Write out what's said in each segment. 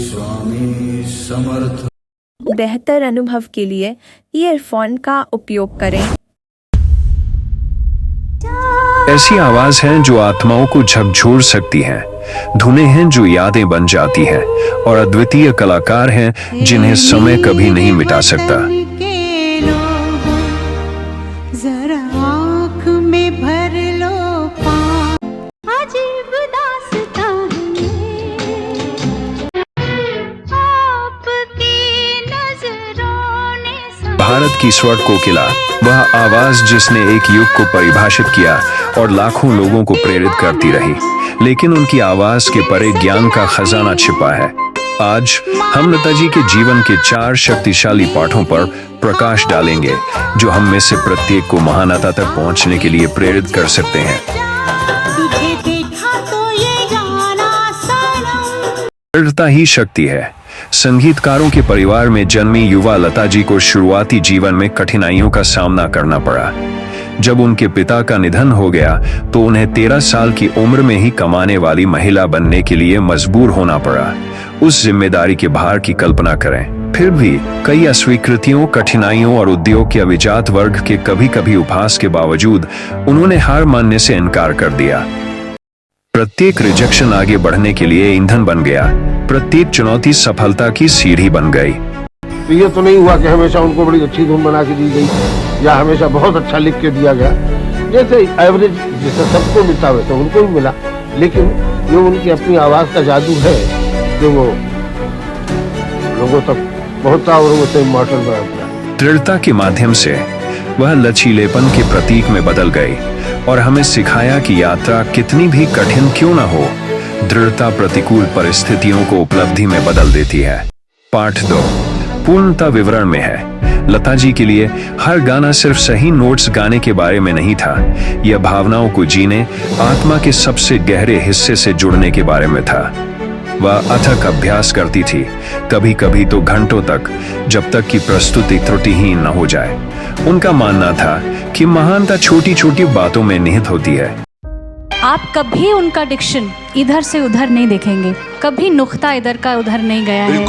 स्वामी समर्थ। बेहतर अनुभव के लिए ईयरफोन का उपयोग करें। ऐसी आवाज हैं जो आत्माओं को झकझोर सकती हैं, धुनें हैं जो यादें बन जाती हैं, और अद्वितीय कलाकार हैं जिन्हें समय कभी नहीं मिटा सकता। जरा आँख में भर लो अजीब दास्तां आपकी नजरों ने। भारत की स्वर कोकिला, वह आवाज जिसने एक युग को परिभाषित किया और लाखों लोगों को प्रेरित करती रही, लेकिन उनकी आवाज के परे ज्ञान का खजाना छिपा है। आज हम लता जी के जीवन के 4 शक्तिशाली पाठों पर प्रकाश डालेंगे, जो हम में से प्रत्येक को महानता तक पहुंचने के लिए प्रेरित कर सकते हैं। दृढ़ता ही शक्ति है। संगीतकारों के परिवार में जन्मी युवा लता जी को शुरुआती जीवन में कठिनाइयों का सामना करना पड़ा। जब उनके पिता का निधन हो गया तो उन्हें 13 साल की उम्र में ही कमाने वाली महिला बनने के लिए मजबूर होना पड़ा। उस जिम्मेदारी के भार की कल्पना करें। फिर भी कई अस्वीकृतियों, कठिनाइयों और उद्योग के अभिजात वर्ग के कभी कभी उपहास के बावजूद उन्होंने हार मानने से इनकार कर दिया। प्रत्येक रिजेक्शन आगे बढ़ने के लिए ईंधन बन गया, प्रत्येक चुनौती सफलता की सीढ़ी बन गई। तो ये तो नहीं हुआ कि हमेशा उनको बड़ी अच्छी धुन बना के दी गई या हमेशा बहुत अच्छा लिख के दिया गया। जैसे एवरेज जैसे सबको मिलता है तो उनको भी मिला, लेकिन जो उनकी अपनी आवाज का जादू है जो वो लोगों तक पहुंचा और वो से इमॉर्टल बना दिया। दृढ़ता के माध्यम से वह लचीलेपन के प्रतीक में बदल गई और हमें सिखाया कि यात्रा कितनी भी कठिन क्यों न हो, दृढ़ता प्रतिकूल परिस्थितियों को उपलब्धि में बदल देती है। पाठ 2 पूर्णता विवरण में है। लता जी के लिए हर गाना सिर्फ सही नोट्स गाने के बारे में नहीं था, यह भावनाओं को जीने, आत्मा के सबसे गहरे हिस्से से जुड़ने के बारे में था। वह अथक अभ्यास करती थी, कभी कभी तो घंटों तक, जब तक कि प्रस्तुति त्रुटिहीन न हो जाए। उनका मानना था कि महानता छोटी छोटी बातों में निहित होती है। आप कभी उनका डिक्शन इधर से उधर नहीं देखेंगे, कभी नुक्ता इधर का उधर नहीं गया है,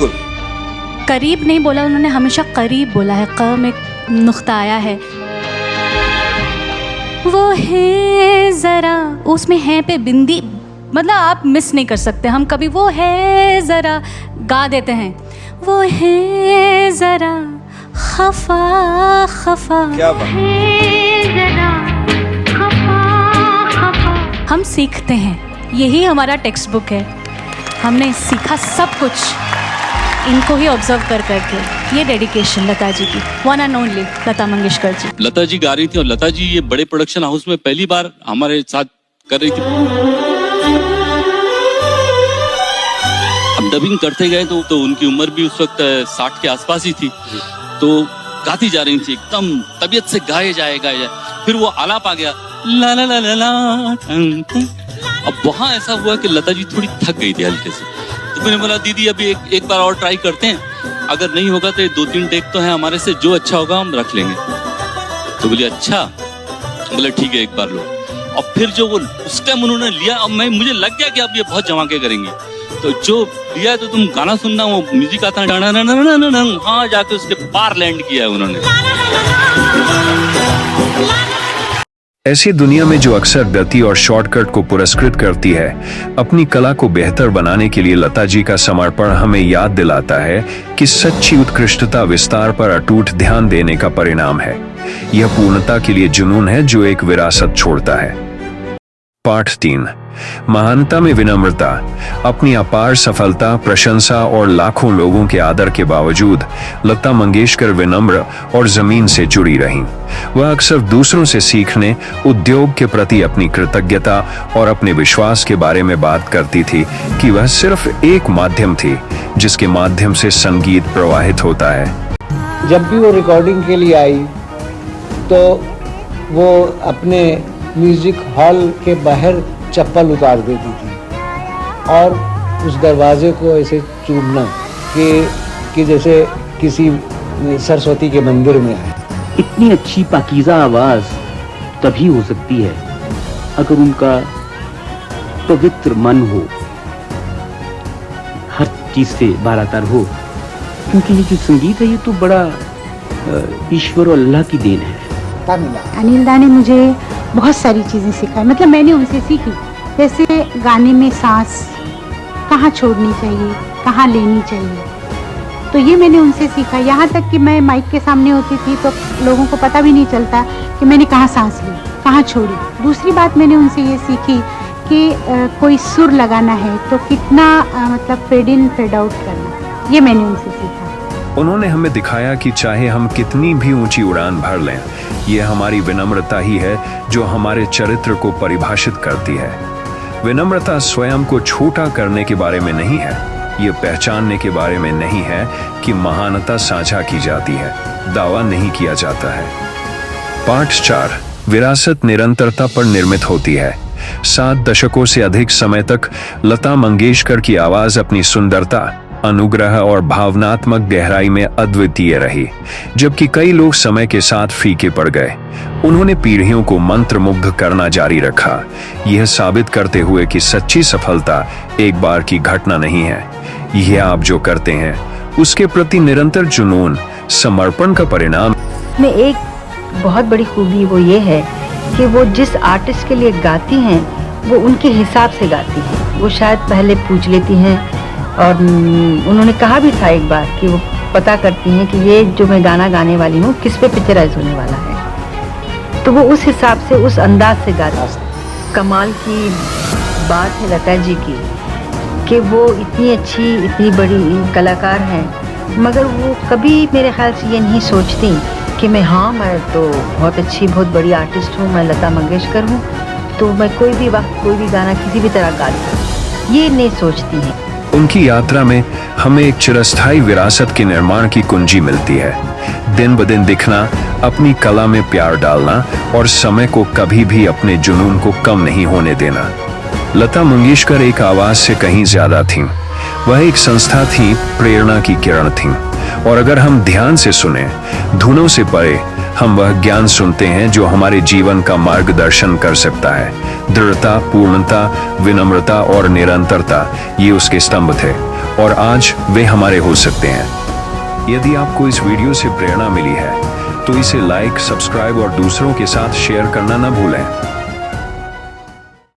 करीब नहीं बोला उन्होंने, हमेशा करीब बोला है। क में नुक्ता आया है। वो है जरा, उसमें है पे बिंदी, मतलब आप मिस नहीं कर सकते। हम कभी वो है जरा गा देते हैं, वो है जरा खफा खफा, क्या बात है जरा खफा खफा। हम सीखते हैं, यही हमारा टेक्स्ट बुक है। हमने सीखा सब कुछ इनको ही ऑब्जर्व कर करके। ये डेडिकेशन लता जी की, one and only Lata Mangeshkar ji. Lata ji गा रही थी और लता जी ये बड़े प्रोडक्शन हाउस में पहली बार हमारे साथ कर रही थी। अब डबिंग करते गए तो उनकी उम्र भी उस वक्त 60 के आसपास ही थी, तो गाती जा रही थी, एकदम तबीयत से गाए जाए। फिर वो आलाप आ गया, ला ला ला ला ला। अब वहां ऐसा हुआ कि लता जी थोड़ी थक गई थी हल्के से, तो मैंने बोला दीदी अभी एक बार और ट्राई करते हैं, अगर नहीं होगा तो 2-3 टेक तो है हमारे से, जो अच्छा होगा हम रख लेंगे। तो बोले अच्छा, बोले ठीक है एक बार लो। और फिर जो वो उस टाइम उन्होंने लिया, अब मुझे लग गया कि अब ये बहुत जमा के करेंगी, तो जो लिया तो तुम गाना सुनना, वो म्यूजिक आता है, हाँ जाके उसके पार लैंड किया है उन्होंने। ऐसी दुनिया में जो अक्सर गति और शॉर्टकट को पुरस्कृत करती है, अपनी कला को बेहतर बनाने के लिए लता जी का समर्पण हमें याद दिलाता है कि सच्ची उत्कृष्टता विस्तार पर अटूट ध्यान देने का परिणाम है। यह पूर्णता के लिए जुनून है जो एक विरासत छोड़ता है। पाठ 3 महानता में विनम्रता। अपनी अपार सफलता, प्रशंसा और लाखों लोगों के आदर के बावजूद लता मंगेशकर विनम्र और जमीन से जुड़ी रहीं। वह अक्सर दूसरों से सीखने, उद्योग के प्रति अपनी कृतज्ञता और अपने विश्वास के बारे में बात करती थी कि वह सिर्फ एक माध्यम थी जिसके माध्यम से संगीत प्रवाहित होता है। जब भी वो रिकॉर्डिंग के लिए आई तो वो अपने म्यूजिक हॉल के बाहर चप्पल उतार देती थी और उस दरवाजे को ऐसे चूमना कि जैसे किसी सरस्वती के मंदिर में आए। इतनी अच्छी पाकीज़ा आवाज़ तभी हो सकती है अगर उनका पवित्र मन हो। हर चीज़ से बारातर हो, क्योंकि ये जो संगीत है ये तो बड़ा ईश्वर और अल्लाह की देन है। अनिल दा ने मुझे बहुत सारी चीज़ें सिखाई, मतलब मैंने उनसे सीखी, जैसे गाने में सांस कहाँ छोड़नी चाहिए, कहाँ लेनी चाहिए, तो ये मैंने उनसे सीखा। यहाँ तक कि मैं माइक के सामने होती थी तो लोगों को पता भी नहीं चलता कि मैंने कहाँ सांस ली, कहाँ छोड़ी। दूसरी बात मैंने उनसे ये सीखी कि कोई सुर लगाना है तो कितना मतलब फेड इन फेड आउट करना, ये मैंने उनसे सीखा। उन्होंने हमें दिखाया कि चाहे हम कितनी भी ऊंची उड़ान भर लें, ये हमारी विनम्रता ही है जो हमारे चरित्र को परिभाषित करती है। विनम्रता स्वयं को छोटा करने के बारे में नहीं है, ये पहचानने के बारे में नहीं है कि महानता साझा की जाती है, दावा नहीं किया जाता है। पाठ 4, विरासत निरंतरता पर निर्मित होती है। 7 दशकों से अधिक समय तक लता मंगेशकर की आवाज अपनी सुंदरता, अनुग्रह और भावनात्मक गहराई में अद्वितीय रही, जबकि कई लोग समय के साथ फीके पड़ गए। उन्होंने पीढ़ियों को मंत्रमुग्ध करना जारी रखा, यह साबित करते हुए कि सच्ची सफलता एक बार की घटना नहीं है, यह आप जो करते हैं उसके प्रति निरंतर जुनून, समर्पण का परिणाम। में एक बहुत बड़ी खूबी वो ये है कि वो जिस आर्टिस्ट के लिए गाती हैं वो उनके हिसाब से गाती हैं। वो शायद पहले पूछ लेती हैं और उन्होंने कहा भी था एक बार कि वो पता करती हैं कि ये जो मैं गाना गाने वाली हूँ किस पे पिक्चराइज होने वाला है, तो वो उस हिसाब से उस अंदाज से गाती है। कमाल की बात है लता जी की कि वो इतनी अच्छी, इतनी बड़ी कलाकार हैं, मगर वो कभी मेरे ख्याल से ये नहीं सोचती कि मैं तो बहुत अच्छी, बहुत बड़ी आर्टिस्ट हूँ, मैं लता मंगेशकर हूँ, तो मैं कोई भी वक्त कोई भी गाना किसी भी तरह गा लूँ, ये नहीं सोचती हैं। उनकी यात्रा में हमें एक चिरस्थायी विरासत के निर्माण की कुंजी मिलती है। दिन ब दिन दिखना, अपनी कला में प्यार डालना और समय को कभी भी अपने जुनून को कम नहीं होने देना। लता मंगेशकर एक आवाज से कहीं ज्यादा थीं। वह एक संस्था थी, प्रेरणा की किरण थीं। और अगर हम ध्यान से सुने, धुनों से परे, हम वह ज्ञान सुनते हैं जो हमारे जीवन का मार्गदर्शन कर सकता है। दृढ़ता, पूर्णता, विनम्रता और निरंतरता, ये उसके स्तंभ थे और आज वे हमारे हो सकते हैं। यदि आपको इस वीडियो से प्रेरणा मिली है तो इसे लाइक, सब्सक्राइब और दूसरों के साथ शेयर करना न भूलें।